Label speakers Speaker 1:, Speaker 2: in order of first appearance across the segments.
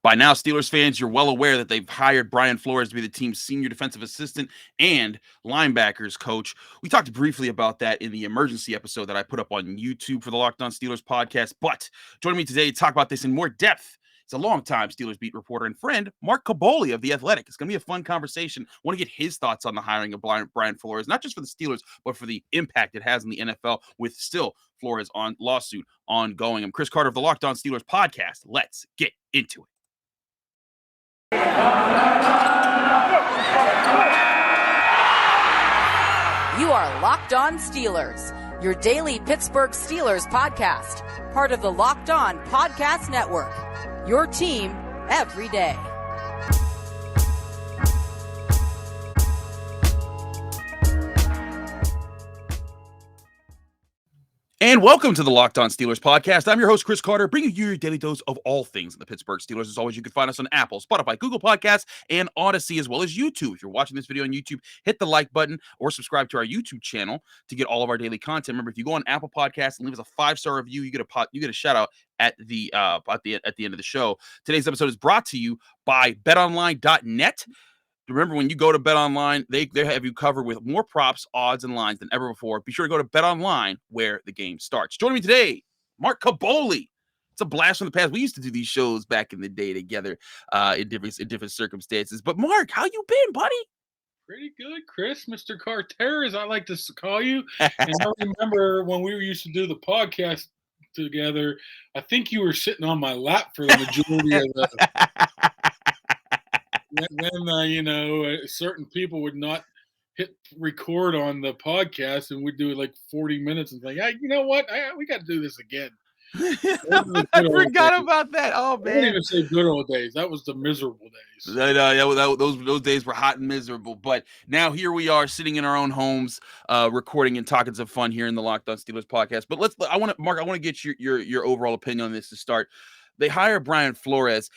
Speaker 1: By now, Steelers fans, you're well aware that they've hired Brian Flores to be the team's senior defensive assistant and linebackers coach. We talked briefly about that in the emergency episode that I put up on YouTube for the Locked On Steelers podcast. But joining me today to talk about this in more depth, it's a longtime Steelers beat reporter and friend, Mark Kaboly of The Athletic. It's going to be a fun conversation. I want to get his thoughts on the hiring of Brian Flores, not just for the Steelers, but for the impact it has in the NFL with still Flores on lawsuit ongoing. I'm Chris Carter of the Locked On Steelers podcast. Let's get into it.
Speaker 2: You are Locked On Steelers, your daily Pittsburgh Steelers podcast, part of the Locked On Podcast Network, your team every day.
Speaker 1: And welcome to the Locked On Steelers podcast. I'm your host, Chris Carter, bringing you your daily dose of all things in the Pittsburgh Steelers. As always, you can find us on Apple, Spotify, Google Podcasts, and Odyssey, as well as YouTube. If you're watching this video on YouTube, hit the like button or subscribe to our YouTube channel to get all of our daily content. Remember, if you go on Apple Podcasts and leave us a 5-star review, you get a shout out at the end of the show. Today's episode is brought to you by BetOnline.net. Remember, when you go to BetOnline, they have you covered with more props, odds, and lines than ever before. Be sure to go to BetOnline, where the game starts. Joining me today, Mark Kaboly. It's a blast from the past. We used to do these shows back in the day together in different circumstances. But Mark, how you been, buddy?
Speaker 3: Pretty good, Chris. Mr. Carter, as I like to call you. And I remember when we used to do the podcast together, I think you were sitting on my lap for the majority of the then certain people would not hit record on the podcast, and we'd do it like 40 minutes and think, hey, you know what? We got to do this again.
Speaker 1: I forgot about that. Oh, man.
Speaker 3: I didn't even say good old days. That was the miserable days.
Speaker 1: Those days were hot and miserable. But now here we are sitting in our own homes, recording and talking some fun here in the Locked On Steelers podcast. But Mark, I want to get your overall opinion on this to start. They hire Brian Flores.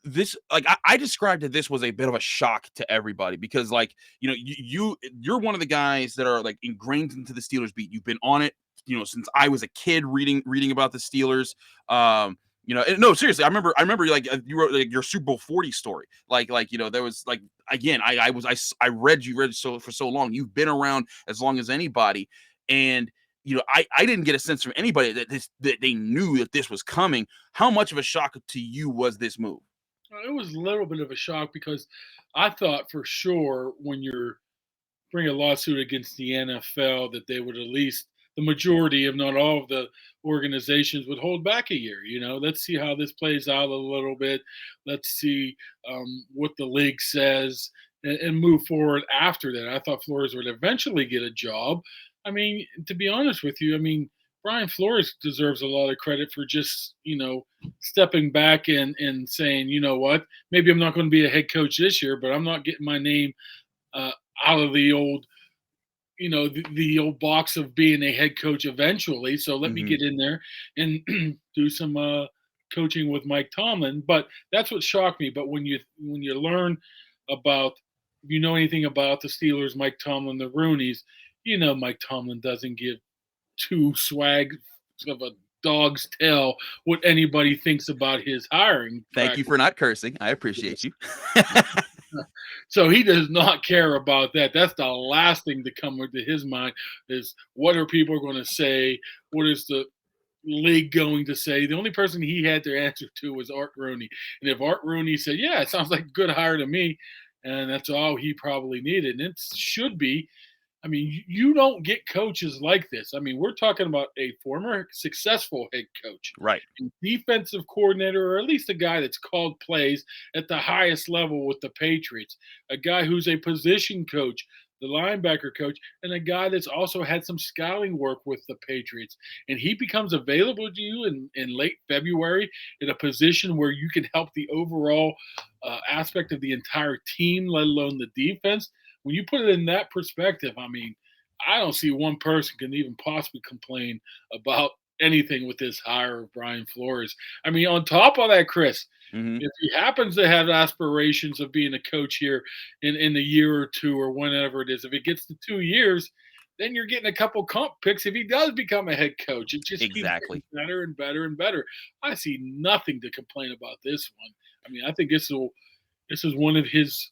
Speaker 1: This, I described that this was a bit of a shock to everybody because, you're one of the guys that are like ingrained into the Steelers beat. You've been on it, since I was a kid reading about the Steelers. No, seriously, I remember you wrote your Super Bowl 40 story. There was again, I read so for so long. You've been around as long as anybody, and I didn't get a sense from anybody that they knew that this was coming. How much of a shock to you was this move?
Speaker 3: It was a little bit of a shock because I thought for sure when you're bringing a lawsuit against the NFL that they would at least, the majority, if not all of the organizations, would hold back a year. Let's see how this plays out a little bit. Let's see what the league says and move forward after that. I thought Flores would eventually get a job. I mean, to be honest with you, Brian Flores deserves a lot of credit for just, stepping back and saying, you know what, maybe I'm not going to be a head coach this year, but I'm not getting my name out of the old, the old box of being a head coach eventually. So let me get in there and do some coaching with Mike Tomlin. But that's what shocked me. But when you learn about, if you know anything about the Steelers, Mike Tomlin, the Rooneys, Mike Tomlin doesn't give two swags of a dog's tail what anybody thinks about his hiring.
Speaker 1: Thank you for not cursing. I appreciate you.
Speaker 3: So he does not care about that. That's the last thing to come into his mind is what are people going to say? What is the league going to say? The only person he had to answer to was Art Rooney. And if Art Rooney said, yeah, it sounds like a good hire to me, and that's all he probably needed. And it should be. You don't get coaches like this. We're talking about a former successful head coach,
Speaker 1: right?
Speaker 3: Defensive coordinator, or at least a guy that's called plays at the highest level with the Patriots, a guy who's a position coach, the linebacker coach, and a guy that's also had some scouting work with the Patriots. And he becomes available to you in late February in a position where you can help the overall aspect of the entire team, let alone the defense. When you put it in that perspective, I don't see one person can even possibly complain about anything with this hire of Brian Flores. On top of that, Chris, if he happens to have aspirations of being a coach here in a year or two or whenever it is, if it gets to 2 years, then you're getting a couple comp picks if he does become a head coach. It just keeps
Speaker 1: Exactly.
Speaker 3: getting better and better and better. I see nothing to complain about this one. I mean, I think this is one of his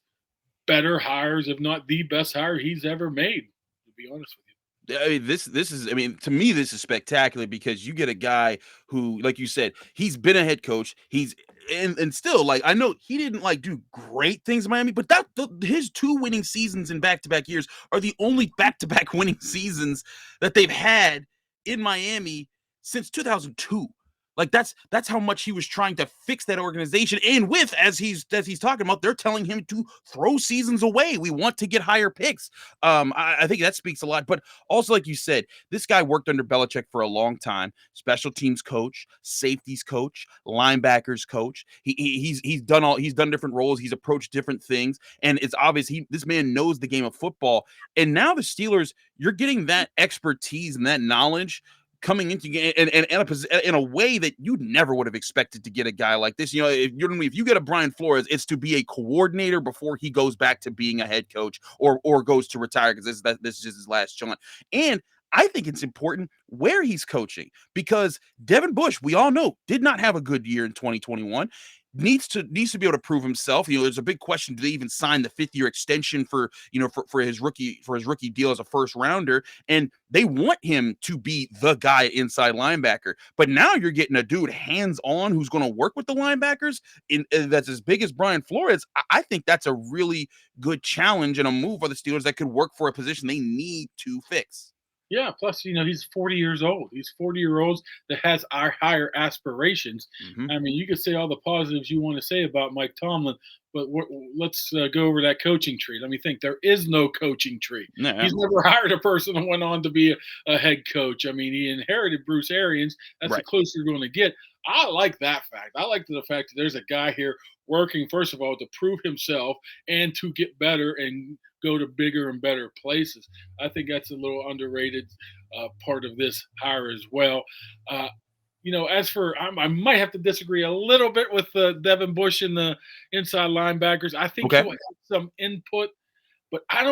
Speaker 3: better hires, if not the best hire he's ever made, to be honest with you.
Speaker 1: I mean, this is, I mean, to me, this is spectacular because you get a guy who, like you said, he's been a head coach. He's and still, like, I know he didn't like do great things in Miami, but his 2 winning seasons in back-to-back years are the only back-to-back winning seasons that they've had in Miami since 2002. Like that's how much he was trying to fix that organization. And with as he's talking about, they're telling him to throw seasons away. We want to get higher picks. I think that speaks a lot. But also, like you said, this guy worked under Belichick for a long time. Special teams coach, safeties coach, linebackers coach. He's done different roles. He's approached different things, and it's obvious this man knows the game of football. And now the Steelers, you're getting that expertise and that knowledge coming into in a way that you never would have expected to get a guy like this. You know, if you get a Brian Flores, it's to be a coordinator before he goes back to being a head coach or goes to retire, because this is just his last chance. And I think it's important where he's coaching, because Devin Bush, we all know, did not have a good year in 2021. Needs to be able to prove himself. You know, there's a big question: do they even sign the 5th-year extension for his rookie deal as a first rounder? And they want him to be the guy inside linebacker. But now you're getting a dude hands on who's going to work with the linebackers that's as big as Brian Flores. I think that's a really good challenge and a move for the Steelers that could work for a position they need to fix.
Speaker 3: Yeah, plus, he's 40 years old. He's 40-year-olds that has our higher aspirations.
Speaker 1: Mm-hmm.
Speaker 3: I mean, you could say all the positives you want to say about Mike Tomlin, but let's go over that coaching tree. Let me think. There is no coaching tree.
Speaker 1: Yeah.
Speaker 3: He's never hired a person who went on to be a head coach. I mean, he inherited Bruce Arians. That's
Speaker 1: Right.
Speaker 3: the closest you're going to get. I like that fact. I like the fact that there's a guy here working, first of all, to prove himself and to get better and go to bigger and better places. I think that's a little underrated part of this hire as well. As for, I might have to disagree a little bit with Devin Bush and the inside linebackers. I think he'll have some input, but I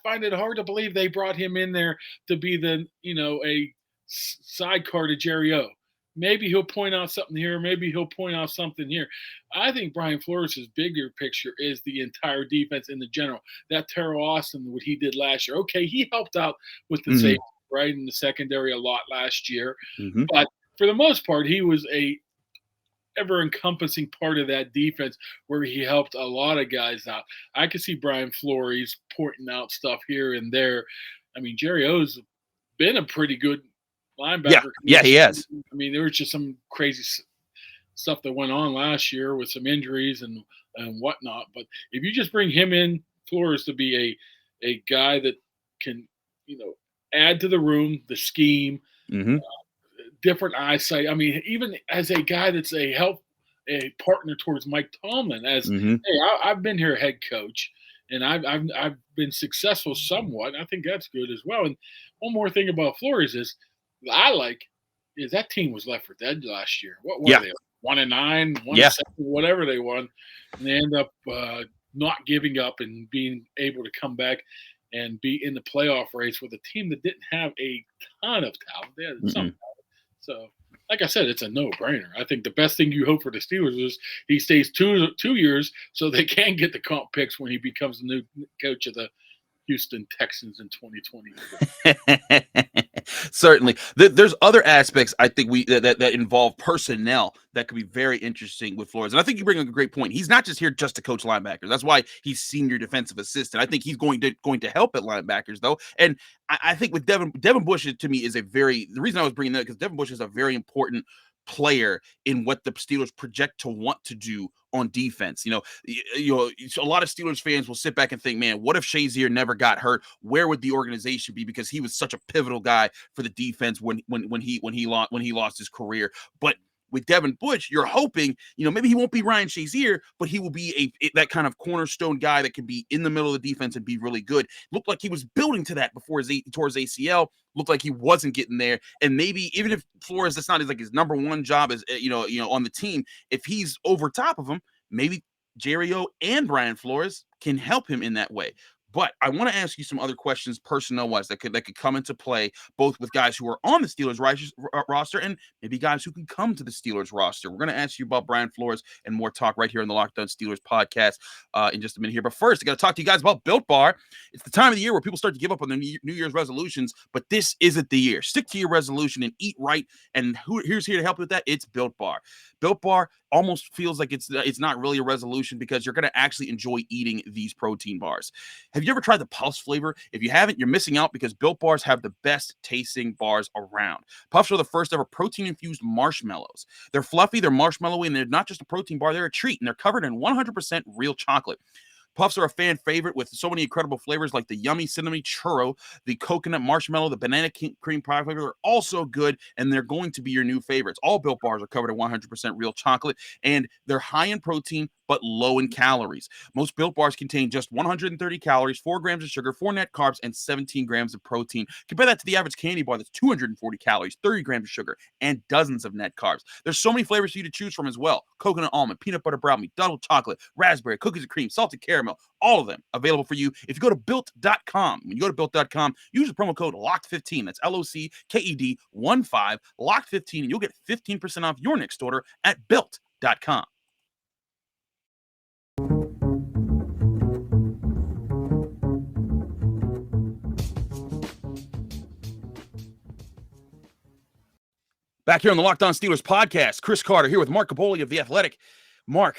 Speaker 3: find it hard to believe they brought him in there to be a sidecar to Jerry O. Maybe he'll point out something here. Maybe he'll point out something here. I think Brian Flores' bigger picture is the entire defense in the general. That Teryl Austin, what he did last year. Okay, he helped out with the safety, right, in the secondary a lot last year.
Speaker 1: Mm-hmm.
Speaker 3: But for the most part, he was a ever-encompassing part of that defense where he helped a lot of guys out. I could see Brian Flores pointing out stuff here and there. I mean, Jerry O's been a pretty good linebacker.
Speaker 1: Yeah, he has.
Speaker 3: I mean, there was just some crazy stuff that went on last year with some injuries and whatnot. But if you just bring him in, Flores, to be a guy that can, add to the room, the scheme, different eyesight. I mean, even as a guy that's a partner towards Mike Tomlin, as hey, I've been here head coach, and I've been successful somewhat. I think that's good as well. And one more thing about Flores is that team was left for dead last year. What were they? 1-9, 1-7, whatever they won, and they end up not giving up and being able to come back and be in the playoff race with a team that didn't have a ton of talent. They had some talent. So, like I said, it's a no-brainer. I think the best thing you hope for the Steelers is he stays two years so they can get the comp picks when he becomes the new coach of the Houston Texans in 2020.
Speaker 1: Certainly. There's other aspects I think that involve personnel that could be very interesting with Flores. And I think you bring up a great point. He's not just here just to coach linebackers. That's why he's senior defensive assistant. I think he's going to help at linebackers, though. And I think with Devin Bush, to me, is the reason I was bringing that, because Devin Bush is a very important player in what the Steelers project to want to do on defense. A lot of Steelers fans will sit back and think, man, what if Shazier never got hurt? Where would the organization be? Because he was such a pivotal guy for the defense when he lost his career. But with Devin Bush, you're hoping, maybe he won't be Ryan Shazier, but he will be that kind of cornerstone guy that can be in the middle of the defense and be really good. Looked like he was building to that before towards ACL. Looked like he wasn't getting there. And maybe even if Flores, that's not his number one job as on the team, if he's over top of him, maybe Jerry O and Brian Flores can help him in that way. But I want to ask you some other questions personnel-wise that could come into play, both with guys who are on the Steelers roster and maybe guys who can come to the Steelers roster. We're going to ask you about Brian Flores and more talk right here in the Locked On Steelers podcast in just a minute here. But first, I got to talk to you guys about Built Bar. It's the time of the year where people start to give up on their New Year's resolutions, but this isn't the year. Stick to your resolution and eat right. And here's here to help you with that? It's Built Bar. Built Bar almost feels like it's not really a resolution because you're going to actually enjoy eating these protein bars. Have you ever tried the Puffs flavor? If you haven't, you're missing out because Built Bars have the best tasting bars around. Puffs are the first ever protein-infused marshmallows. They're fluffy, they're marshmallowy, and they're not just a protein bar, they're a treat, and they're covered in 100% real chocolate. Puffs are a fan favorite with so many incredible flavors like the yummy cinnamon churro, the coconut marshmallow, the banana cream pie flavor. They're all so good, and they're going to be your new favorites. All Built Bars are covered in 100% real chocolate, and they're high in protein but low in calories. Most Built Bars contain just 130 calories, 4 grams of sugar, 4 net carbs, and 17 grams of protein. Compare that to the average candy bar that's 240 calories, 30 grams of sugar, and dozens of net carbs. There's so many flavors for you to choose from as well. Coconut almond, peanut butter brownie, double chocolate, raspberry, cookies and cream, salted caramel, all of them available for you. If you go to Built.com, when you go to Built.com, use the promo code LOCKED15. That's LOCKED15, LOCKED15, and you'll get 15% off your next order at Built.com. Back here on the Locked On Steelers podcast, Chris Carter here with Mark Capoli of The Athletic. Mark,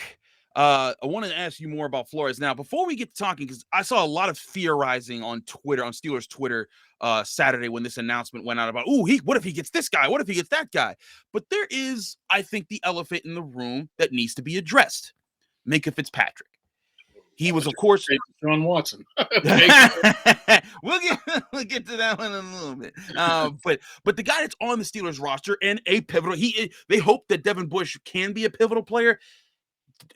Speaker 1: I want to ask you more about Flores. Now, before we get to talking, because I saw a lot of theorizing on Twitter, on Steelers Twitter Saturday when this announcement went out about, what if he gets this guy? What if he gets that guy? But there is, I think, the elephant in the room that needs to be addressed. Minkah Fitzpatrick. He was, of course,
Speaker 3: Deshaun Watson.
Speaker 1: we'll get to that one in a little bit. But the guy that's on the Steelers roster and a pivotal, they hope that Devin Bush can be a pivotal player.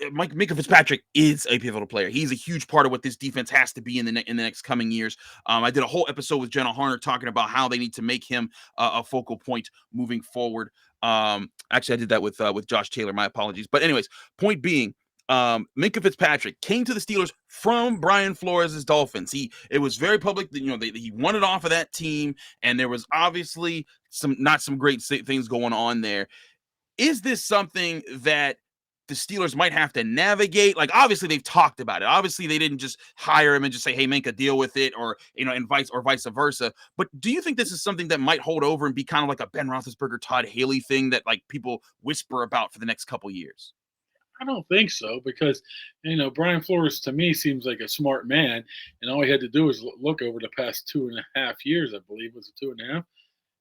Speaker 1: Minkah Fitzpatrick is a pivotal player. He's a huge part of what this defense has to be in the next coming years. I did a whole episode with Jenna Harner talking about how they need to make him a focal point moving forward. Actually, I did that with Josh Taylor. My apologies. But anyways, point being, Minkah Fitzpatrick came to the Steelers from Brian Flores' Dolphins. It was very public that he wanted off of that team, and there was obviously not some great things going on there. Is this something that the Steelers might have to navigate? Like, obviously they've talked about it. Obviously they didn't just hire him and just say, "Hey, Minkah, deal with it," or and vice versa. But do you think this is something that might hold over and be kind of like a Ben Roethlisberger, Todd Haley thing that like people whisper about for the next couple years?
Speaker 3: I don't think so because, Brian Flores to me seems like a smart man, and all he had to do was look over the past 2.5 years, I believe, was it 2.5,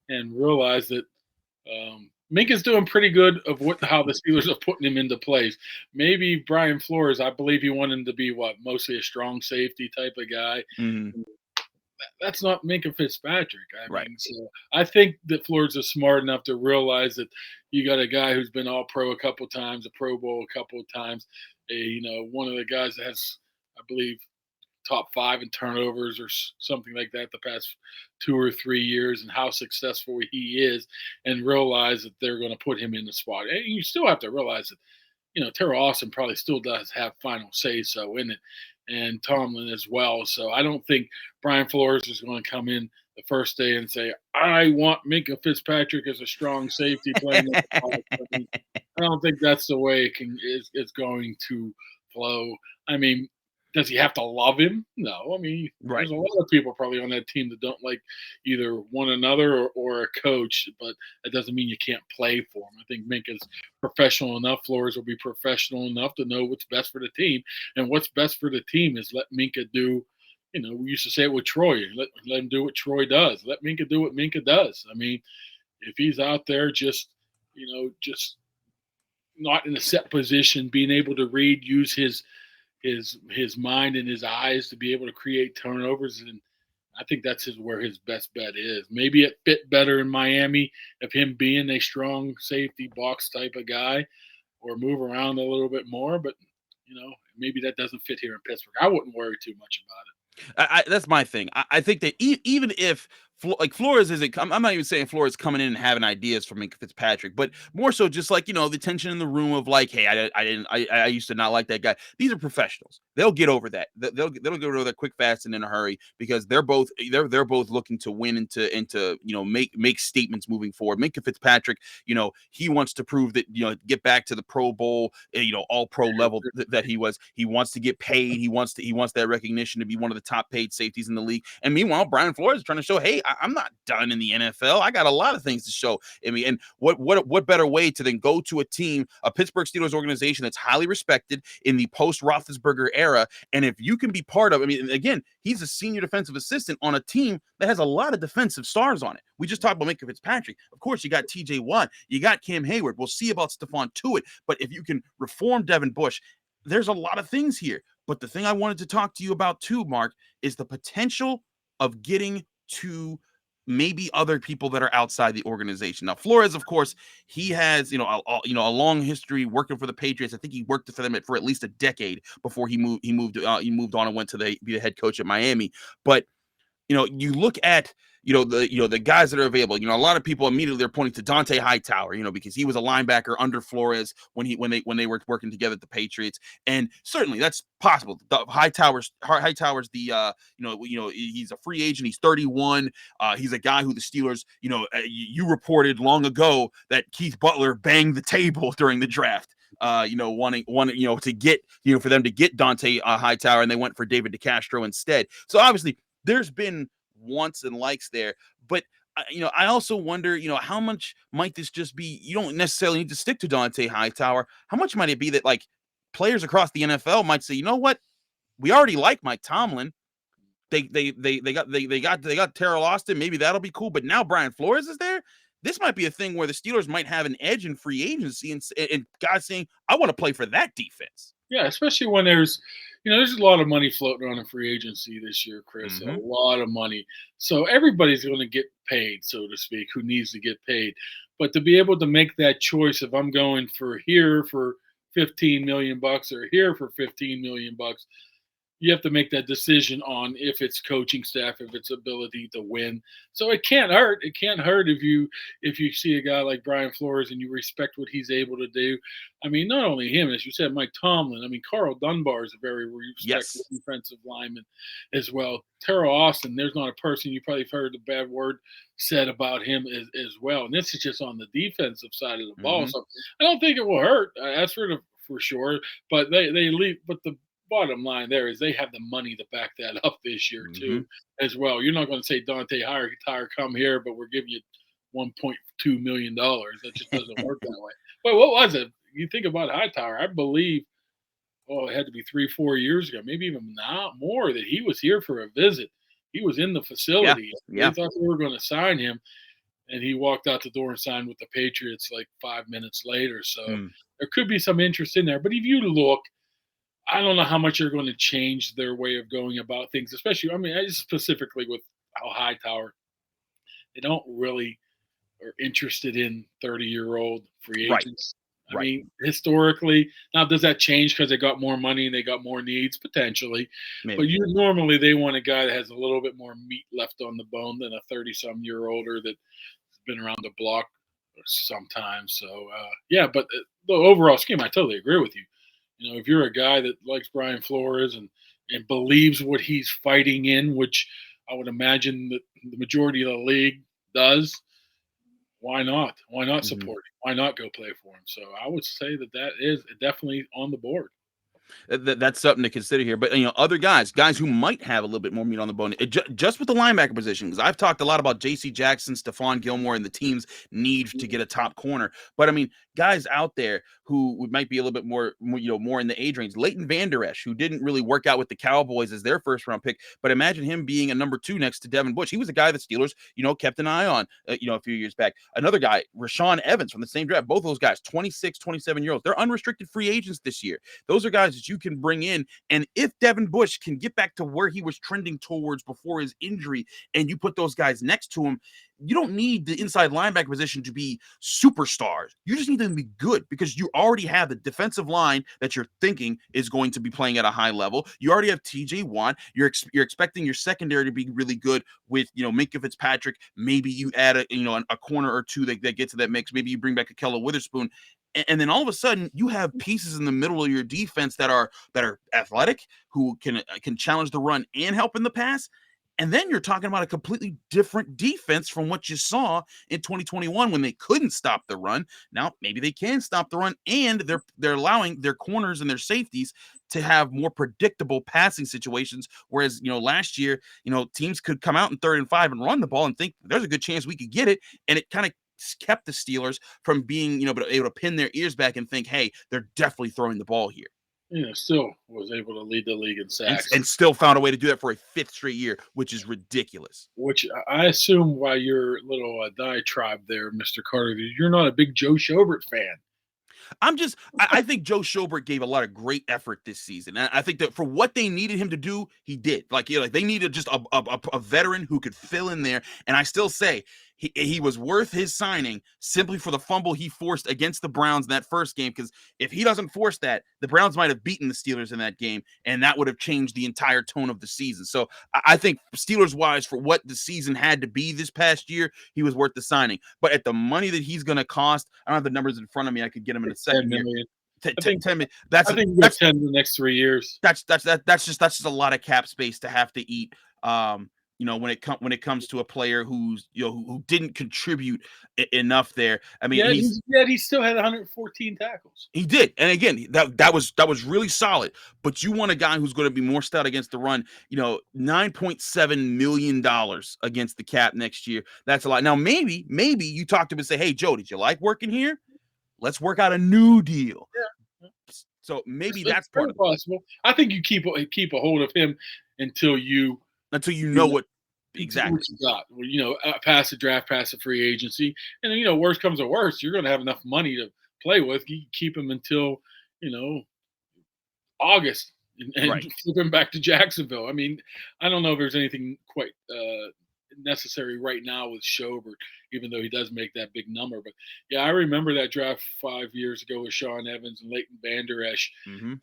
Speaker 3: and realize that Minkah's doing pretty good of how the Steelers are putting him into place. Maybe Brian Flores, I believe he wanted him to be mostly a strong safety type of guy.
Speaker 1: Mm-hmm.
Speaker 3: That's not Minkah Fitzpatrick.
Speaker 1: Right.
Speaker 3: So I think that Flores is smart enough to realize that you got a guy who's been all pro a couple of times, a Pro Bowl a couple of times, one of the guys that has, I believe, top 5 in turnovers or something like that the past 2 or 3 years, and how successful he is, and realize that they're going to put him in the spot. And you still have to realize that, Teryl Austin probably still does have final say so in it, and Tomlin as well. So I don't think Brian Flores is going to come in the first day and say, "I want Minkah Fitzpatrick as a strong safety playing." I don't think that's the way it's going to flow. I mean, does he have to love him? No. I mean,
Speaker 1: right.
Speaker 3: There's a lot of people probably on that team that don't like either one another or a coach, but that doesn't mean you can't play for him. I think Minkah's professional enough. Flores will be professional enough to know what's best for the team. And what's best for the team is let Minkah do, we used to say it with Troy, let him do what Troy does. Let Minkah do what Minkah does. I mean, if he's out there just not in a set position, being able to read, use his mind and his eyes to be able to create turnovers, and I think that's where his best bet is. Maybe it fit better in Miami of him being a strong safety box type of guy, or move around a little bit more, but maybe that doesn't fit here in Pittsburgh. I wouldn't worry too much about it.
Speaker 1: That's my thing. I think that even if like Flores isn't. I'm not even saying Flores coming in and having ideas for Minkah Fitzpatrick, but more so just like, the tension in the room of like, hey, I used to not like that guy. These are professionals. They'll get over that. They'll get over that quick, fast, and in a hurry, because they're both looking to win and to make statements moving forward. Minkah Fitzpatrick, he wants to prove that, get back to the Pro Bowl, all pro level that he was. He wants to get paid. He wants that recognition to be one of the top paid safeties in the league. And meanwhile, Brian Flores is trying to show, hey, I'm not done in the NFL. I got a lot of things to show. I mean, and what better way to then go to a team, a Pittsburgh Steelers organization that's highly respected in the post Roethlisberger era. And if you can be part of, I mean, again, he's a senior defensive assistant on a team that has a lot of defensive stars on it. We just talked about Minkah Fitzpatrick. Of course, you got TJ Watt, you got Cam Hayward. We'll see about Stephon Tuitt. But if you can reform Devin Bush, there's a lot of things here. But the thing I wanted to talk to you about too, Mark, is the potential of getting to maybe other people that are outside the organization. Now, Flores, of course, he has, a long history working for the Patriots. I think he worked for them for at least a decade before he moved on and went to be the head coach at Miami. But you look at, the guys that are available. A lot of people immediately are pointing to Donta Hightower, because he was a linebacker under Flores when they were working together at the Patriots, and certainly that's possible. Hightower's the he's a free agent. He's 31. He's a guy who the Steelers, you reported long ago that Keith Butler banged the table during the draft. Wanting to get, for them to get Donta Hightower, and they went for David DeCastro instead. So obviously there's been wants and likes there, but I also wonder, how much might this just be? You don't necessarily need to stick to Donta Hightower. How much might it be that like players across the NFL might say, you know what, we already like Mike Tomlin. They got Teryl Austin. Maybe that'll be cool. But now Brian Flores is there. This might be a thing where the Steelers might have an edge in free agency, and guys saying, I want to play for that defense.
Speaker 3: Yeah, especially when there's a lot of money floating around in free agency this year, Chris. Mm-hmm. A lot of money. So everybody's going to get paid, so to speak, who needs to get paid. But to be able to make that choice, if I'm going for here for $15 million or here for $15 million, you have to make that decision on if it's coaching staff, if it's ability to win. So it can't hurt. It can't hurt if you see a guy like Brian Flores and you respect what he's able to do. I mean, not only him, as you said, Mike Tomlin. I mean, Carl Dunbar is a very respected defensive lineman as well. Teryl Austin, there's not a person you probably have heard the bad word said about him as well. And this is just on the defensive side of the ball.
Speaker 1: Mm-hmm.
Speaker 3: So I don't think it will hurt. That's for sure. But they leave. But the bottom line there is they have the money to back that up this year too, as well. You're not going to say Donta Hightower, come here, but we're giving you $1.2 million. That just doesn't work that way. But what was it? You think about Hightower, I believe, it had to be 3-4 years ago, maybe even not more, that he was here for a visit. He was in the facility.
Speaker 1: Yeah.
Speaker 3: They thought they were going to sign him, and he walked out the door and signed with the Patriots like 5 minutes later. So there could be some interest in there. But if you look, I don't know how much you're going to change their way of going about things, especially, specifically with how Hightower, they don't really are interested in 30-year-old free agents.
Speaker 1: Right.
Speaker 3: I mean, historically, now does that change because they got more money and they got more needs? Potentially. Maybe. But normally they want a guy that has a little bit more meat left on the bone than a 30-some-year-older that's been around the block sometimes. So, but the overall scheme, I totally agree with you. If you're a guy that likes Brian Flores and believes what he's fighting in, which I would imagine that the majority of the league does, why not? Why not support him? Why not go play for him? So I would say that is definitely on the board.
Speaker 1: That's something to consider here. But, other guys who might have a little bit more meat on the bone, just with the linebacker position, because I've talked a lot about J.C. Jackson, Stephon Gilmore, and the team's need to get a top corner. But, guys out there who might be a little bit more in the age range. Leighton Vander Esch, who didn't really work out with the Cowboys as their first-round pick, but imagine him being a number 2 next to Devin Bush. He was a guy the Steelers, kept an eye on, a few years back. Another guy, Rashaan Evans from the same draft. Both of those guys, 26, 27-year-olds. They're unrestricted free agents this year. Those are guys that you can bring in. And if Devin Bush can get back to where he was trending towards before his injury, and you put those guys next to him, you don't need the inside linebacker position to be superstars. You just need them to be good, because you already have the defensive line that you're thinking is going to be playing at a high level. You already have TJ Watt. You're expecting your secondary to be really good with, Minkah Fitzpatrick. Maybe you add a corner or two that get to that mix. Maybe you bring back Akella Witherspoon. And then all of a sudden you have pieces in the middle of your defense that are athletic, who can challenge the run and help in the pass. And then you're talking about a completely different defense from what you saw in 2021 when they couldn't stop the run. Now, maybe they can stop the run, and they're allowing their corners and their safeties to have more predictable passing situations. Whereas, last year, teams could come out in 3rd and 5 and run the ball and think there's a good chance we could get it. And it kind of kept the Steelers from being, able to pin their ears back and think, hey, they're definitely throwing the ball here.
Speaker 3: Still was able to lead the league in sacks.
Speaker 1: And still found a way to do that for a 5th straight year, which is ridiculous.
Speaker 3: Which I assume why your little diatribe there, Mr. Carter, you're not a big Joe Schobert fan.
Speaker 1: I think Joe Schobert gave a lot of great effort this season. And I think that for what they needed him to do, he did. Like they needed just a veteran who could fill in there. And I still say he was worth his signing simply for the fumble he forced against the Browns in that first game. Because if he doesn't force that, the Browns might have beaten the Steelers in that game, and that would have changed the entire tone of the season. So I think Steelers-wise, for what the season had to be this past year, he was worth the signing. But at the money that he's going to cost, I don't have the numbers in front of me. I could get them in a second.
Speaker 3: 10 million.
Speaker 1: I think 10 million.
Speaker 3: I think that's 10 in the next 3 years.
Speaker 1: That's just a lot of cap space to have to eat. When it comes to a player who's who didn't contribute enough there. I mean,
Speaker 3: he still had 114 tackles.
Speaker 1: He did, and again, that was really solid. But you want a guy who's going to be more stout against the run. $9.7 million against the cap next year. That's a lot. Now, maybe you talk to him and say, "Hey, Joe, did you like working here? Let's work out a new deal."
Speaker 3: Yeah.
Speaker 1: So maybe that's part of it.
Speaker 3: Possible. I think you keep a hold of him until you
Speaker 1: know what exactly
Speaker 3: what you got. Pass the draft, pass the free agency, and then worst comes to worst, you're going to have enough money to play with. You keep him until August and
Speaker 1: right.
Speaker 3: flip him back to Jacksonville. I mean, I don't know if there's anything quite necessary right now with Schobert, even though he does make that big number. But yeah, I remember that draft 5 years ago with Rashaan Evans and Leighton Vander Esch, and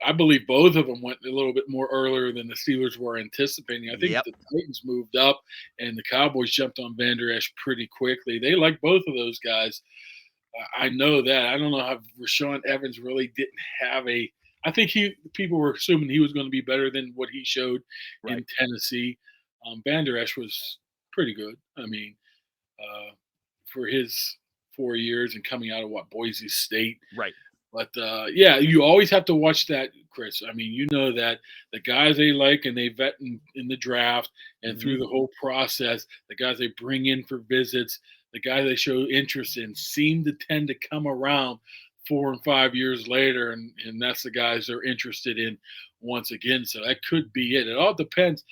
Speaker 3: I believe both of them went a little bit more earlier than the Steelers were anticipating. I think the Titans moved up, and the Cowboys jumped on Vander Esch pretty quickly. They like both of those guys. I know that. I don't know how Rashaan Evans really didn't have I think people were assuming he was going to be better than what he showed in Tennessee. Vander Esch was pretty good. I mean, for his 4 years and coming out of Boise State.
Speaker 1: Right.
Speaker 3: But, you always have to watch that, Chris. I mean, you know that the guys they like and they vet in the draft and through the whole process, the guys they bring in for visits, the guys they show interest in seem to tend to come around 4 and 5 years later, and that's the guys they're interested in once again. So that could be it. It all depends.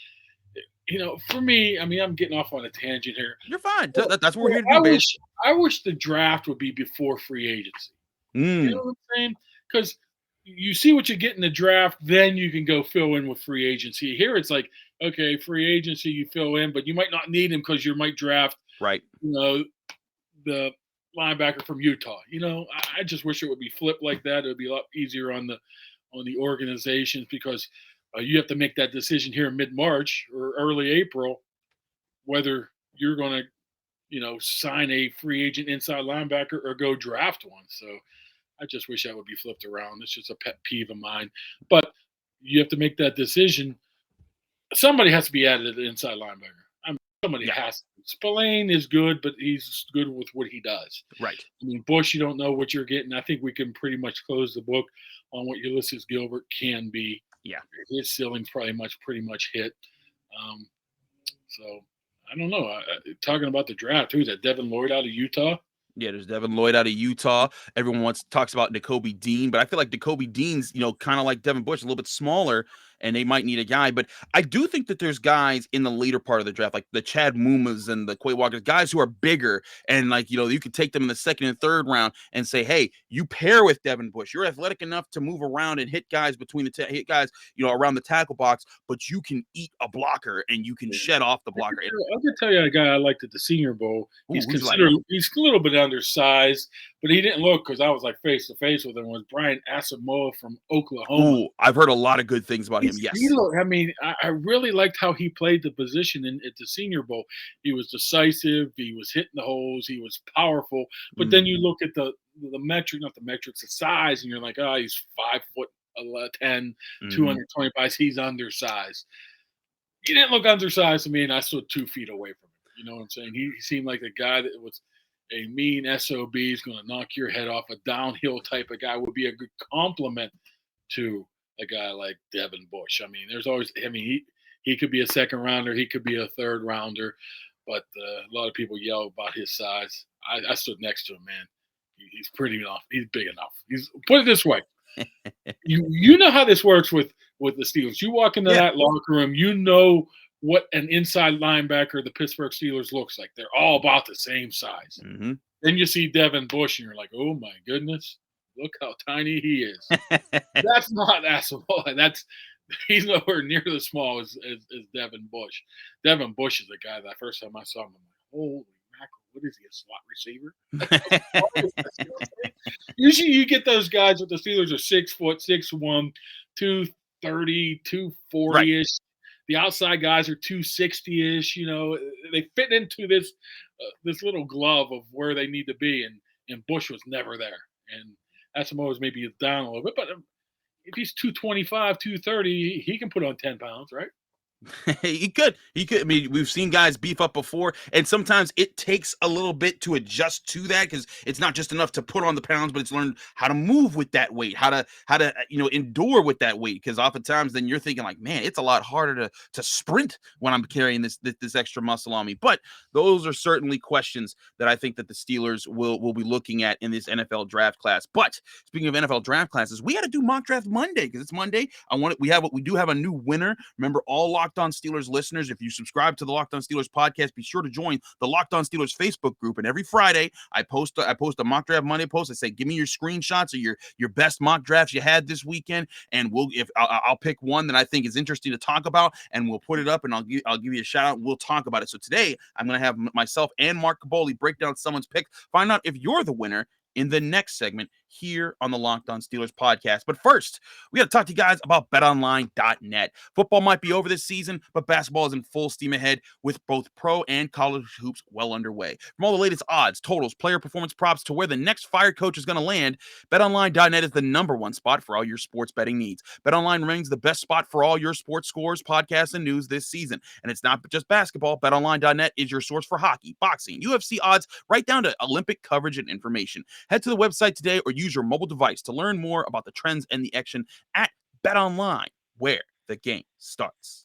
Speaker 3: For me, I mean, I'm getting off on a tangent here.
Speaker 1: You're fine. That's what we're here to do.
Speaker 3: I wish the draft would be before free agency. You know what I'm saying? Because you see what you get in the draft, then you can go fill in with free agency. Here it's like, okay, free agency, you fill in, but you might not need him because you might draft, the linebacker from Utah. I just wish it would be flipped like that. It would be a lot easier on the organizations, because you have to make that decision here in mid-March or early April whether you're going to sign a free agent inside linebacker or go draft one. So I just wish that would be flipped around. It's just a pet peeve of mine. But you have to make that decision. Somebody has to be added to the inside linebacker. I mean, somebody has to. Spillane is good, but he's good with what he does.
Speaker 1: Right.
Speaker 3: I mean, Bush, you don't know what you're getting. I think we can pretty much close the book on what Ulysses Gilbert can be.
Speaker 1: Yeah.
Speaker 3: His ceiling's pretty much hit. So I don't know. Talking about the draft, who's that? Devin Lloyd out of Utah?
Speaker 1: Yeah, there's Devin Lloyd out of Utah. Everyone talks about Nakobe Dean, but I feel like Nakobe Dean's, kind of like Devin Bush, a little bit smaller and they might need a guy. But I do think that there's guys in the later part of the draft, like the Chad Mumas and the Quay Walkers, guys who are bigger, and like, you could take them in the second and third round and say, hey, you pair with Devin Bush. You're athletic enough to move around and hit guys hit guys, around the tackle box, but you can eat a blocker and you can shed off the blocker.
Speaker 3: I can tell you a guy I liked at the Senior Bowl. He's
Speaker 1: Who's like?
Speaker 3: he's a little bit undersized, but he didn't look, because I was like face to face with him, was Brian Asamoah from Oklahoma.
Speaker 1: Ooh, I've heard a lot of good things about him. Yes.
Speaker 3: I really liked how he played the position at the Senior Bowl. He was decisive. He was hitting the holes. He was powerful. But then you look at the metrics, the size, and you're like, oh, he's 5'10", 220 pounds. He's undersized. He didn't look undersized to me, and I stood 2 feet away from him. You know what I'm saying? He seemed like a guy that was a mean SOB, is going to knock your head off, a downhill type of guy, would be a good compliment to a guy like Devin Bush. I mean, he could be a second rounder, he could be a third rounder, but a lot of people yell about his size. I stood next to him, man. He's pretty enough. He's big enough. Put it this way. You know how this works with the Steelers. You walk into that locker room, you know what an inside linebacker the Pittsburgh Steelers looks like. They're all about the same size.
Speaker 1: Mm-hmm.
Speaker 3: Then you see Devin Bush, and you're like, oh my goodness, look how tiny he is. That's not Asamoah. He's nowhere near as small as Devin Bush. Devin Bush is a guy that first time I saw him, I'm like, holy mackerel, what is he, a slot receiver? Usually you get those guys with the Steelers are 6 foot, 6'1", 230, 240-ish. Right. The outside guys are 260-ish. They fit into this little glove of where they need to be, and Bush was never there. And Asamoah maybe down a little bit, but if he's 225, 230, he can put on 10 pounds, right?
Speaker 1: He could. I mean, we've seen guys beef up before, and sometimes it takes a little bit to adjust to that, because it's not just enough to put on the pounds, but it's learn how to move with that weight, how to endure with that weight. Because oftentimes then you're thinking like, man, it's a lot harder to sprint when I'm carrying this extra muscle on me. But those are certainly questions that I think that the Steelers will be looking at in this NFL draft class. But speaking of NFL draft classes, we had to do mock draft Monday, because it's Monday. We do have a new winner. Remember, all Locked On Steelers listeners, if you subscribe to the Locked On Steelers podcast, be sure to join the Locked On Steelers Facebook group. And every Friday, I post a mock draft Monday post. I say, give me your screenshots of your best mock drafts you had this weekend, and I'll pick one that I think is interesting to talk about, and we'll put it up, and I'll give you a shout out, and we'll talk about it. So today, I'm going to have myself and Mark Caboli break down someone's pick, find out if you're the winner in the next segment here on the Locked On Steelers podcast. But first, we got to talk to you guys about betonline.net. Football might be over this season, but basketball is in full steam ahead with both pro and college hoops well underway. From all the latest odds, totals, player performance props to where the next fired coach is going to land, betonline.net is the #1 spot for all your sports betting needs. BetOnline remains the best spot for all your sports scores, podcasts, and news this season. And it's not just basketball. BetOnline.net is your source for hockey, boxing, UFC odds, right down to Olympic coverage and information. Head to the website today or use your mobile device to learn more about the trends and the action at BetOnline, where the game starts.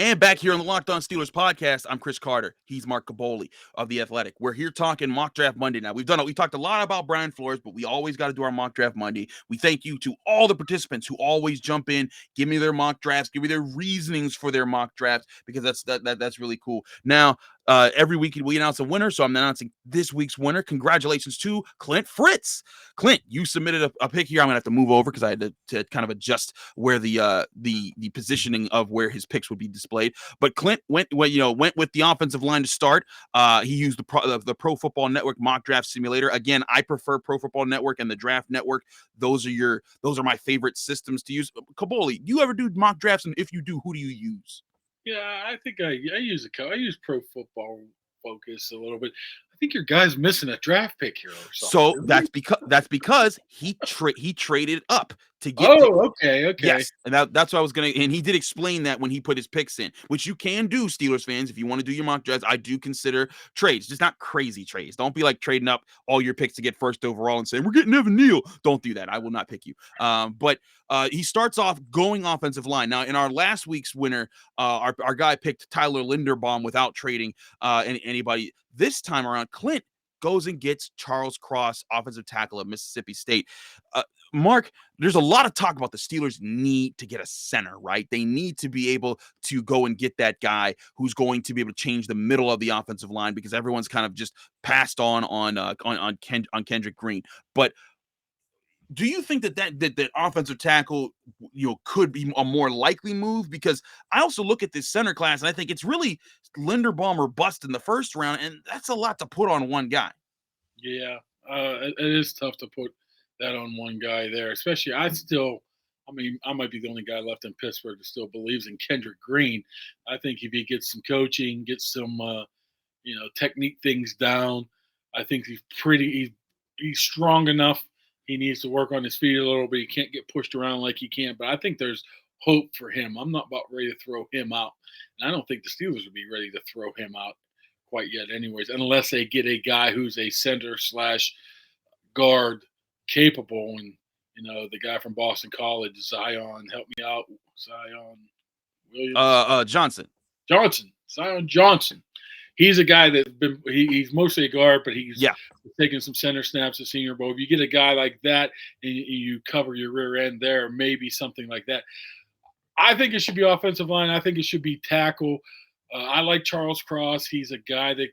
Speaker 1: And back here on the Locked On Steelers podcast, I'm Chris Carter. He's Mark Caboli of The Athletic. We're here talking mock draft Monday now. We talked a lot about Brian Flores, but we always got to do our mock draft Monday. We thank you to all the participants who always jump in, give me their mock drafts, give me their reasonings for their mock drafts, because that's really cool. Now, every week we announce a winner, so I'm announcing this week's winner. Congratulations to Clint Fritz. Clint, you submitted a pick here. I'm gonna have to move over because I had to kind of adjust where the positioning of where his picks would be displayed. But Clint went with the offensive line to start. He used the Pro Football Network mock draft simulator. Again, I prefer Pro Football Network and the Draft Network. Those are my favorite systems to use. Caboli, do you ever do mock drafts? And if you do, who do you use?
Speaker 3: Yeah, I think I use Pro Football Focus a little bit. I think your guy's missing a draft pick here or something.
Speaker 1: So that's because he traded up to get to.
Speaker 3: Okay.
Speaker 1: Yes, and that's what I was gonna. And he did explain that when he put his picks in, which you can do, Steelers fans, if you want to do your mock drafts. I do consider trades, just not crazy trades. Don't be like trading up all your picks to get first overall and saying we're getting Evan Neal. Don't do that. I will not pick you. But he starts off going offensive line. Now, in our last week's winner, our guy picked Tyler Linderbaum without trading anybody. This time around, Clint goes and gets Charles Cross, offensive tackle of Mississippi State. Mark, there's a lot of talk about the Steelers need to get a center, right? They need to be able to go and get that guy who's going to be able to change the middle of the offensive line because everyone's kind of just passed on Kendrick Green. But do you think that offensive tackle, could be a more likely move? Because I also look at this center class and I think it's really Linderbaum or bust in the first round, and that's a lot to put on one guy.
Speaker 3: Yeah, it is tough to put that on one guy there, especially I might be the only guy left in Pittsburgh that still believes in Kendrick Green. I think if he gets some coaching, gets some, technique things down, I think he's strong enough. He needs to work on his feet a little bit. He can't get pushed around like he can, but I think there's hope for him. I'm not about ready to throw him out. And I don't think the Steelers would be ready to throw him out quite yet anyways, unless they get a guy who's a center / guard capable. And, the guy from Boston College, Zion, help me out. Zion Williams. Zion Johnson. He's a guy he's mostly a guard, but he's taking some center snaps at Senior Bowl. If you get a guy like that and you cover your rear end there, maybe something like that. I think it should be offensive line. I think it should be tackle. I like Charles Cross. He's a guy that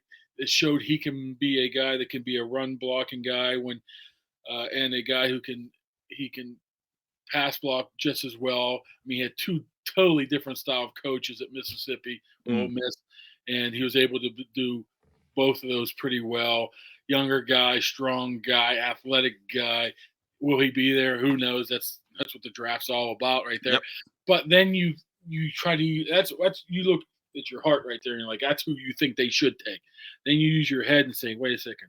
Speaker 3: showed he can be a guy that can be a run blocking guy and a guy who can pass block just as well. I mean, he had two totally different style of coaches at Mississippi, Ole Miss, and he was able to do both of those pretty well. Younger guy, strong guy, athletic guy. Will he be there? Who knows? That's what the draft's all about right there. Yep. But then you try to that's you look at your heart right there and you're like, that's who you think they should take. Then you use your head and say, wait a second.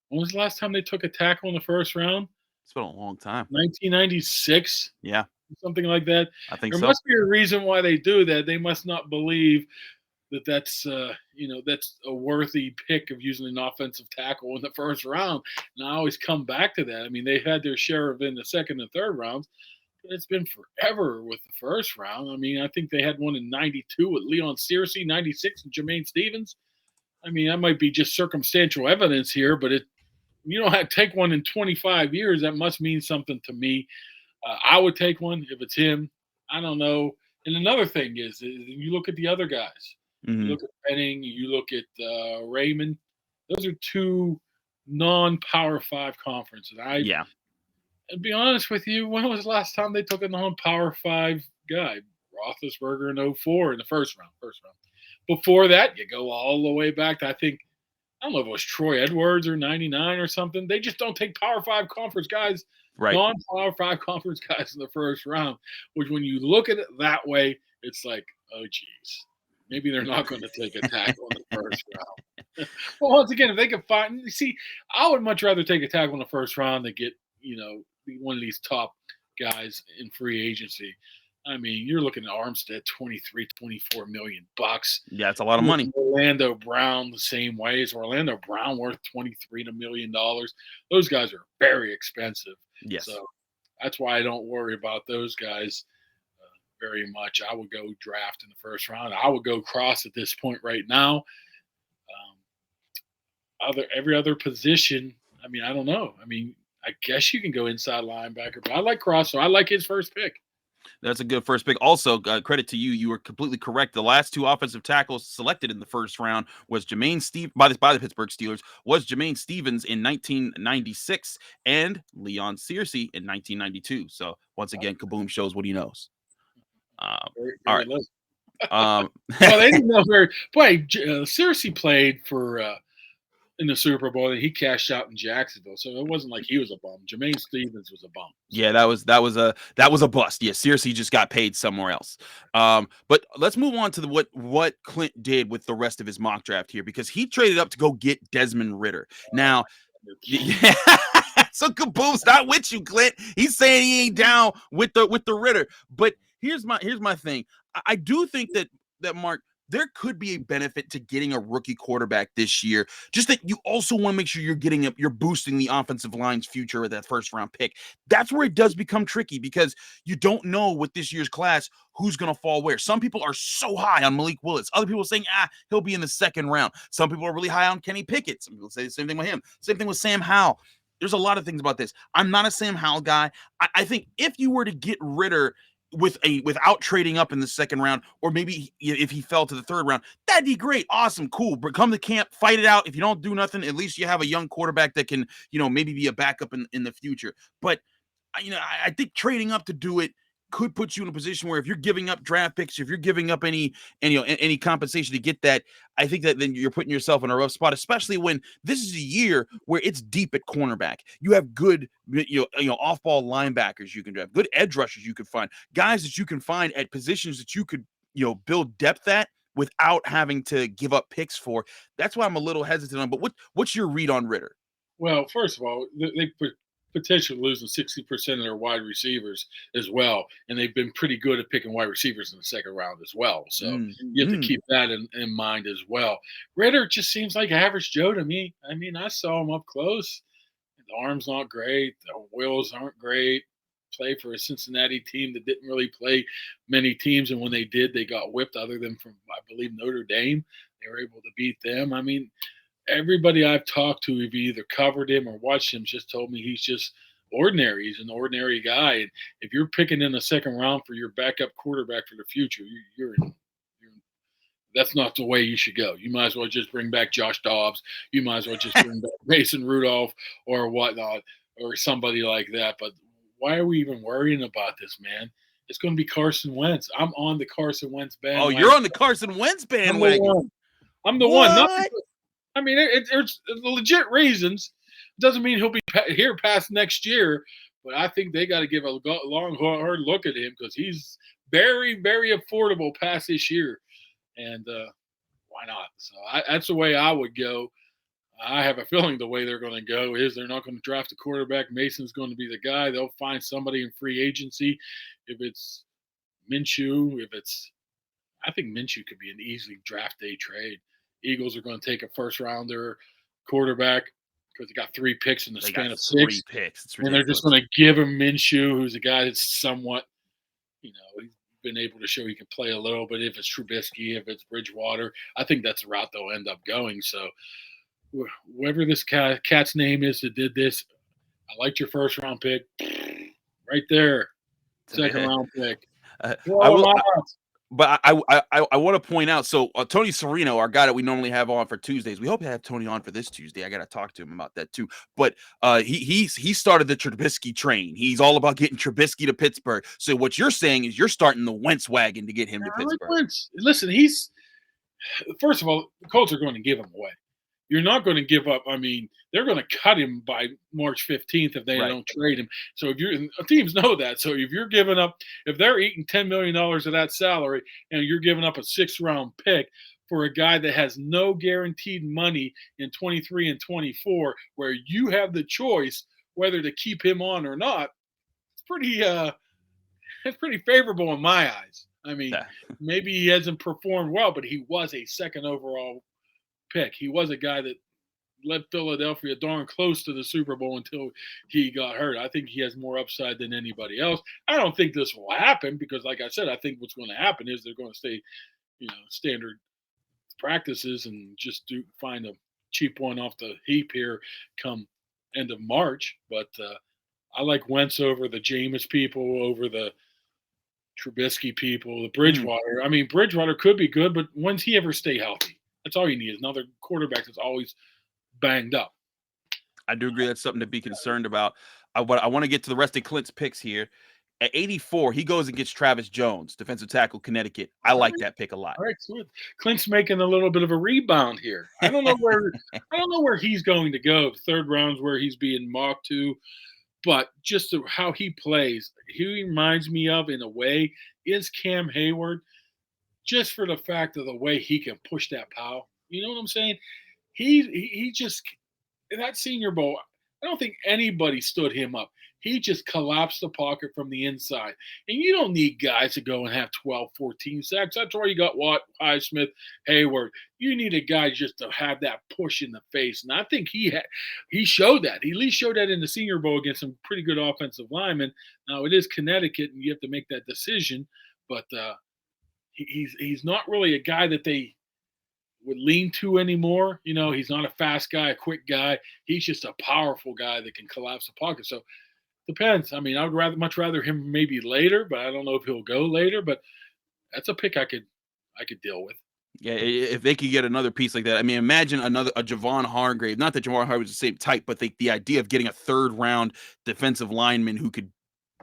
Speaker 3: When was the last time they took a tackle in the first round?
Speaker 1: It's been a long time.
Speaker 3: 1996?
Speaker 1: Yeah.
Speaker 3: Something like that.
Speaker 1: I think
Speaker 3: there must be a reason why they do that. They must not believe that's a worthy pick of using an offensive tackle in the first round. And I always come back to that. I mean, they've had their share of in the second and third rounds, but it's been forever with the first round. I mean, I think they had one in 92 with Leon Searcy, 96 and Jermaine Stevens. I mean, that might be just circumstantial evidence here, but you don't have to take one in 25 years. That must mean something to me. I would take one if it's him. I don't know. And another thing is you look at the other guys.
Speaker 1: Mm-hmm.
Speaker 3: You look at Penning, you look at Raymond. Those are two non-Power 5 conferences. And be honest with you, when was the last time they took a non-Power 5 guy? Roethlisberger in 2004 in the first round. Before that, you go all the way back to, I don't know if it was Troy Edwards or 99 or something. They just don't take Power 5 conference guys,
Speaker 1: right?
Speaker 3: Non-Power 5 conference guys in the first round, which when you look at it that way, it's like, oh, geez. Maybe they're not going to take a tackle in the first round. Well, once again, if they can find – see, I would much rather take a tackle in the first round than get, one of these top guys in free agency. I mean, you're looking at Armstead, $23-24 million.
Speaker 1: Yeah, it's a lot of money.
Speaker 3: Orlando Brown the same way. Is Orlando Brown worth $23 million? Those guys are very expensive.
Speaker 1: Yes.
Speaker 3: So that's why I don't worry about those guys very much. I would go draft in the first round. I would go Cross at this point right now. Every other position, I mean, I don't know. I mean, I guess you can go inside linebacker, but I like Cross, so I like his first pick.
Speaker 1: That's a good first pick. Also, credit to you. You were completely correct. The last two offensive tackles selected in the first round was by the Pittsburgh Steelers was Jermaine Stevens in 1996 and Leon Searcy in 1992. So once again, Kaboom shows what he knows. All right.
Speaker 3: Well, they didn't know very. Boy, Searcy played for in the Super Bowl, and he cashed out in Jacksonville, so it wasn't like he was a bum. Jermaine Stevens was a bum.
Speaker 1: Yeah, that was a bust. Yeah, Searcy just got paid somewhere else. But let's move on to what Clint did with the rest of his mock draft here, because he traded up to go get Desmond Ritter. Now, Yeah. So Kaboom's not with you, Clint. He's saying he ain't down with the Ritter. But here's my thing. I do think that Mark, there could be a benefit to getting a rookie quarterback this year. Just that you also want to make sure you're boosting the offensive line's future with that first round pick. That's where it does become tricky because you don't know with this year's class who's going to fall where. Some people are so high on Malik Willis. Other people are saying, he'll be in the second round. Some people are really high on Kenny Pickett. Some people say the same thing with him. Same thing with Sam Howell. There's a lot of things about this. I'm not a Sam Howell guy. I think if you were to get Ritter without trading up in the second round, or maybe if he fell to the third round, that'd be great. Awesome. Cool. But come to camp, fight it out. If you don't do nothing, at least you have a young quarterback that can, maybe be a backup in the future. But, I think trading up to do it could put you in a position where if you're giving up draft picks, if you're giving up any compensation to get that, I think that then you're putting yourself in a rough spot, especially when this is a year where it's deep at cornerback. You have good, off-ball linebackers you can draft, good edge rushers you could find, guys that you can find at positions that you could, build depth at without having to give up picks for. That's why I'm a little hesitant on. But what's your read on Ritter?
Speaker 3: Well, first of all, they potentially losing 60% of their wide receivers as well. And they've been pretty good at picking wide receivers in the second round as well. So you have to keep that in mind as well. Ritter just seems like average Joe to me. I mean, I saw him up close. The arm's not great. The wheels aren't great. Play for a Cincinnati team that didn't really play many teams. And when they did, they got whipped other than from, I believe, Notre Dame. They were able to beat them. I mean, everybody I've talked to, if you either covered him or watched him, just told me he's just ordinary. He's an ordinary guy. And if you're picking in the second round for your backup quarterback for the future, that's not the way you should go. You might as well just bring back Josh Dobbs. You might as well just bring back Mason Rudolph or whatnot or somebody like that. But why are we even worrying about this, man? It's going to be Carson Wentz. I'm on the Carson Wentz bandwagon.
Speaker 1: Oh, you're on the Carson Wentz bandwagon.
Speaker 3: I'm the one. I mean, it's legit reasons. Doesn't mean he'll be here past next year, but I think they got to give a long, hard look at him because he's very, very affordable past this year. And why not? So that's the way I would go. I have a feeling the way they're going to go is they're not going to draft a quarterback. Mason's going to be the guy. They'll find somebody in free agency. If it's Minshew, I think Minshew could be an easy draft day trade. Eagles are going to take a first-rounder quarterback because they got 3 picks in the span of 6.
Speaker 1: 3 picks.
Speaker 3: And they're just going to give him Minshew, who's a guy that's somewhat, he's been able to show he can play a little bit. If it's Trubisky, if it's Bridgewater, I think that's the route they'll end up going. So whoever this cat's name is that did this, I liked your first-round pick. Right there. Second-round pick.
Speaker 1: But I want to point out, so Tony Serino, our guy that we normally have on for Tuesdays, we hope to have Tony on for this Tuesday. I got to talk to him about that too. But he started the Trubisky train. He's all about getting Trubisky to Pittsburgh. So what you're saying is you're starting the Wentz wagon to get him to Pittsburgh.
Speaker 3: Listen, first of all, the Colts are going to give him away. You're not going to give up. I mean, they're going to cut him by March 15th if they don't trade him. So teams know that. So if they're eating $10 million of that salary and you're giving up a 6th-round pick for a guy that has no guaranteed money in 23 and 24, where you have the choice whether to keep him on or not, it's pretty favorable in my eyes. I mean, maybe he hasn't performed well, but he was a 2nd overall pick. He was a guy that led Philadelphia darn close to the Super Bowl until he got hurt. I think he has more upside than anybody else. I don't think this will happen because, like I said, I think what's going to happen is they're going to stay, standard practices and just find a cheap one off the heap here come end of March. But I like Wentz over the Jameis people, over the Trubisky people, the Bridgewater. I mean, Bridgewater could be good, but when's he ever stay healthy? That's all you need is another quarterback that's always banged up.
Speaker 1: I do agree that's something to be concerned about. I want to get to the rest of Clint's picks here. At 84, he goes and gets Travis Jones, defensive tackle, Connecticut. I like that pick a lot.
Speaker 3: All right, Clint's making a little bit of a rebound here. I don't know where he's going to go. 3rd round's where he's being mocked to, but just how he plays, he reminds me of in a way is Cam Hayward. Just for the fact of the way he can push that pile. You know what I'm saying? He just in that Senior Bowl, I don't think anybody stood him up. He just collapsed the pocket from the inside. And you don't need guys to go and have 12, 14 sacks. That's why you got Watt, Highsmith, Hayward. You need a guy just to have that push in the face. And I think he showed that. He at least showed that in the Senior Bowl against some pretty good offensive linemen. Now, it is Connecticut, and you have to make that decision. But he's not really a guy that they would lean to anymore. He's not a fast guy, a quick guy. He's just a powerful guy that can collapse the pocket. So depends. I mean, I would much rather him maybe later, but I don't know if he'll go later. But that's a pick I could deal with.
Speaker 1: Yeah, if they could get another piece like that. I mean, imagine a Javon Hargrave. Not that Javon Hargrave was the same type, but the idea of getting a third-round defensive lineman who could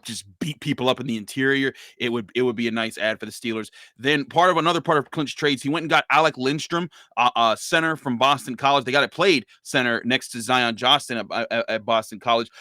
Speaker 1: just beat people up in the interior, it would be a nice ad for the Steelers. Then another part of Clint's trades, he went and got Alec Lindstrom, center from Boston College. They got it played center next to Zion Johnston at Boston College.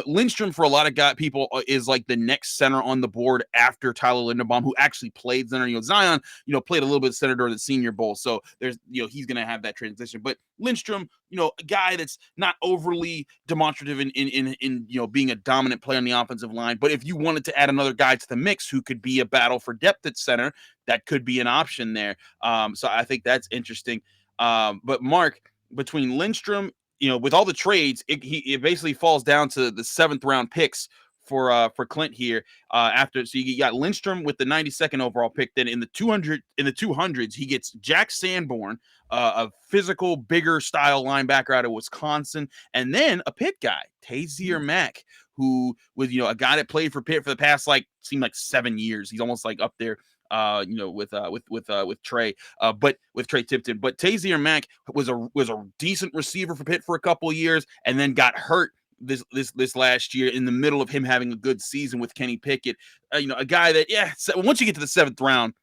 Speaker 1: Lindstrom for a lot of people is like the next center on the board after Tyler Linderbaum, who actually played center. Zion, played a little bit of center during the Senior Bowl, so there's he's gonna have that transition. But Lindstrom, a guy that's not overly demonstrative in being a dominant player on the offensive line, but if you wanted to add another guy to the mix who could be a battle for depth at center, that could be an option there. So I think that's interesting. But Mark, between Lindstrom, with all the trades, it basically falls down to the 7th round picks for Clint here. So you got Lindstrom with the 92nd overall pick. Then in the 200s, he gets Jack Sanborn, a physical, bigger style linebacker out of Wisconsin, and then a Pitt guy, Tazier Mack, who was a guy that played for Pitt for the past seemed like 7 years. He's almost like up there, with Trey, but with Trey Tipton. But Tazier Mack was a decent receiver for Pitt for a couple of years, and then got hurt this last year in the middle of him having a good season with Kenny Pickett. A guy that once you get to the 7th round,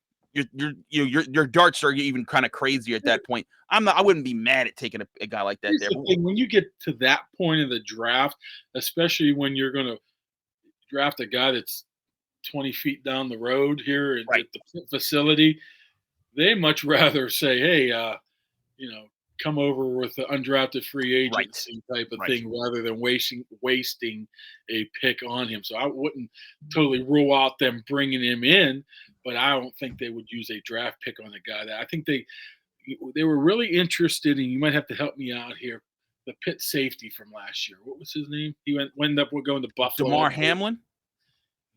Speaker 1: your darts are even kind of crazier at that point. I wouldn't be mad at taking a guy like that.
Speaker 3: Here's the thing, when you get to that point of the draft, especially when you're going to draft a guy that's 20 feet down the road here at the facility, they much rather say, hey, come over with the undrafted free agency type of thing rather than wasting a pick on him. So I wouldn't totally rule out them bringing him in, but I don't think they would use a draft pick on a guy that I think they were really interested in. You might have to help me out here. The Pitt safety from last year. What was his name? He ended up going to Buffalo.
Speaker 1: DeMar Hamlin?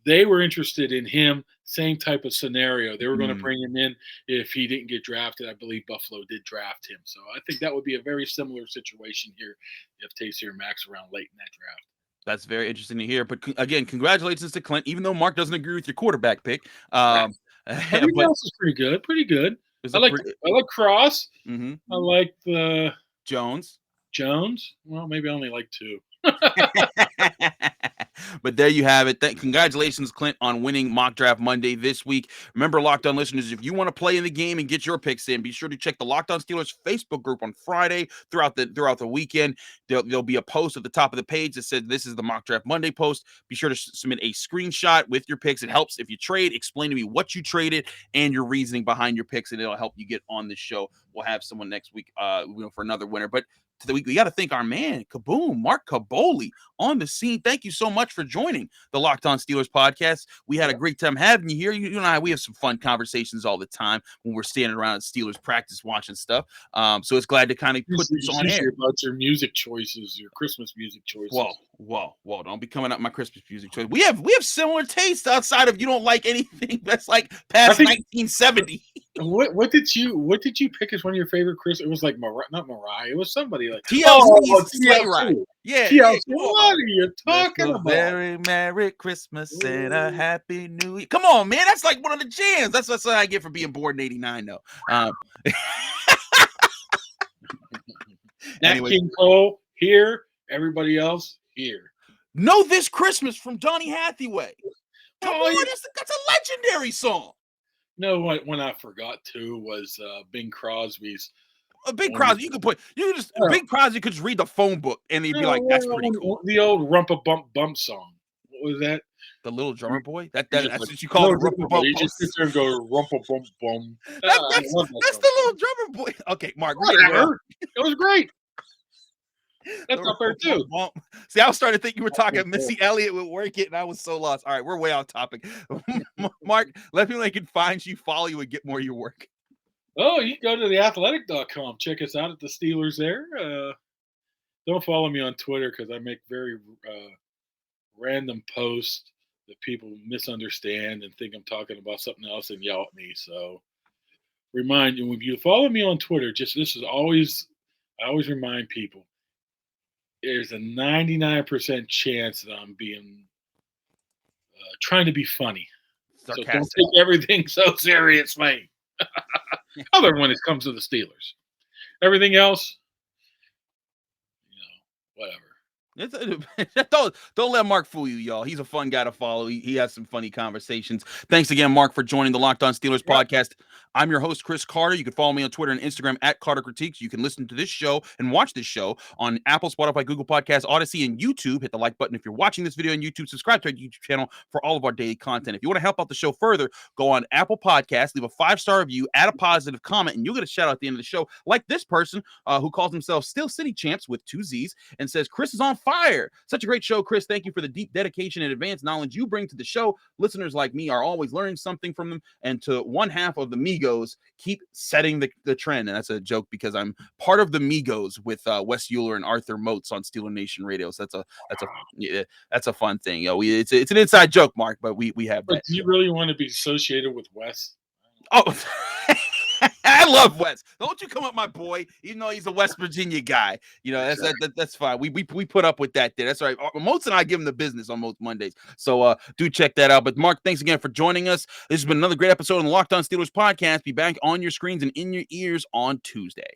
Speaker 3: They were interested in him. Same type of scenario. They were going to bring him in if he didn't get drafted. I believe Buffalo did draft him. So I think that would be a very similar situation here if Tazier Mack's around late in that draft.
Speaker 1: That's very interesting to hear. But again, congratulations to Clint, even though Mark doesn't agree with your quarterback pick.
Speaker 3: Everything else is pretty good. Pretty good. I like Cross.
Speaker 1: Mm-hmm.
Speaker 3: I like the
Speaker 1: Jones.
Speaker 3: Well, maybe I only like 2.
Speaker 1: But there you have it. Congratulations, Clint, on winning Mock Draft Monday this week. Remember, Locked On listeners, if you want to play in the game and get your picks in, be sure to check the Locked On Steelers Facebook group on Friday throughout the weekend. There'll be a post at the top of the page that says this is the Mock Draft Monday post. Be sure to submit a screenshot with your picks. It helps if you trade. Explain to me what you traded and your reasoning behind your picks, and it'll help you get on the show. We'll have someone next week for another winner. But we got to thank our man, Kaboom, Mark Kaboli, on the scene. Thank you so much for joining the Locked On Steelers podcast. We had a great time having you here. You and I, we have some fun conversations all the time when we're standing around at Steelers practice watching stuff. So it's glad to kind of put this on air.
Speaker 3: About your music choices, your Christmas music choices.
Speaker 1: Whoa. Don't be coming up my Christmas music choice. We have similar tastes outside of you don't like anything that's like past 1970.
Speaker 3: What did you pick as one of your favorite Christmas? It was like not Mariah. It was somebody like
Speaker 1: TLC's Sleigh Ride. Yeah.
Speaker 3: What are you talking about?
Speaker 1: Very Merry Christmas and a Happy New Year. Come on, man. That's like one of the jams. That's what I get for being born in '89, though.
Speaker 3: Nat King Cole here. Everybody else here.
Speaker 1: Know This Christmas from Donny Hathaway. Come on, that's a legendary song.
Speaker 3: No, what when I forgot to was Bing Crosby's.
Speaker 1: Bing Crosby, Bing Crosby could just read the phone book and he'd be like, "That's pretty cool."
Speaker 3: The old Rumpa Bump Bump song. What was that?
Speaker 1: The Little Drummer Boy. That's what you call it. Rumpa Bump.
Speaker 3: You just sit there and go Rumpa Bump Bum.
Speaker 1: That's the Little Drummer Boy. Okay, Mark.
Speaker 3: Whatever. It was great. That's not fair too.
Speaker 1: See, I was starting to think you were talking Missy Elliott would work it, and I was so lost. All right, we're way off topic. Mark, let me know they can find you, follow you, and get more of your work.
Speaker 3: Oh, you can go to theathletic.com. Check us out at the Steelers there. Don't follow me on Twitter because I make very random posts that people misunderstand and think I'm talking about something else and yell at me. So remind you, if you follow me on Twitter, I always remind people, there's a 99% chance that I'm being trying to be funny.
Speaker 1: Sarcastic.
Speaker 3: So don't take everything so seriously. Other when it comes to the Steelers. Everything else, whatever.
Speaker 1: Don't let Mark fool you, y'all. He's a fun guy to follow. He has some funny conversations. Thanks again, Mark, for joining the Locked On Steelers podcast. I'm your host, Chris Carter. You can follow me on Twitter and Instagram at Carter Critiques. You can listen to this show and watch this show on Apple, Spotify, Google Podcasts, Odyssey, and YouTube. Hit the like button if you're watching this video on YouTube. Subscribe to our YouTube channel for all of our daily content. If you want to help out the show further, go on Apple Podcasts, leave a 5-star review, add a positive comment, and you'll get a shout out at the end of the show, like this person who calls himself Steel City Champs with 2 Z's and says, Chris is on fire. Such a great show, Chris. Thank you for the deep dedication and advanced knowledge you bring to the show. Listeners like me are always learning something from them. And to one half of the Migos, keep setting the trend. And that's a joke because I'm part of the Migos with Wes Euler and Arthur Moats on Steeler Nation Radio. So that's a fun thing. It's an inside joke, Mark, but we have that.
Speaker 3: But do you really want to be associated with Wes?
Speaker 1: Oh, I love Wes. Don't you come up, my boy, even though he's a West Virginia guy. That's fine. We put up with that there. That's right. Moats and I give him the business on most Mondays. So do check that out. But Mark, thanks again for joining us. This has been another great episode of the Locked On Steelers podcast. Be back on your screens and in your ears on Tuesday.